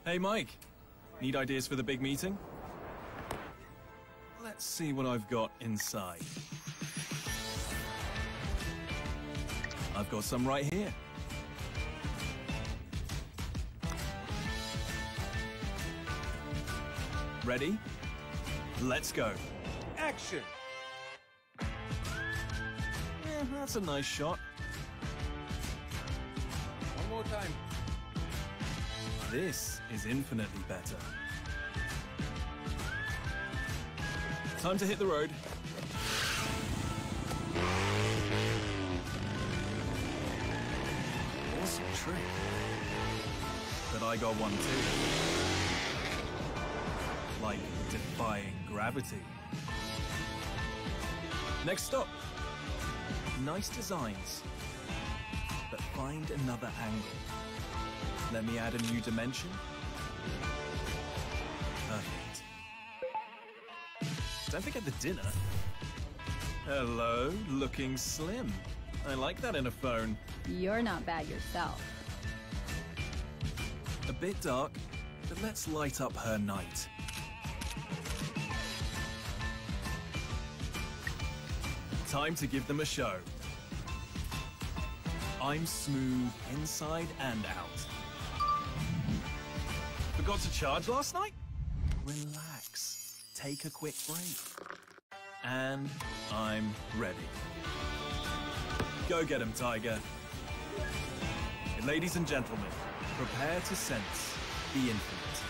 Hey, Mike. Need ideas for the big meeting? Let's see what I've got inside. I've got some right here. Ready? Let's go. Action! Yeah, that's a nice shot. One more time. This is infinitely better. Time to hit the road. Awesome trick. But I got one too. Like defying gravity. Next stop. Nice designs. But find another angle. Let me add a new dimension. Perfect. Don't forget the dinner. Hello, looking slim. I like that in a phone. You're not bad yourself. A bit dark, but let's light up her night. Time to give them a show. I'm smooth inside and out. Forgot to charge last night? Relax. Take a quick break. And I'm ready. Go get 'em, Tiger. Ladies and gentlemen, prepare to sense the infinite.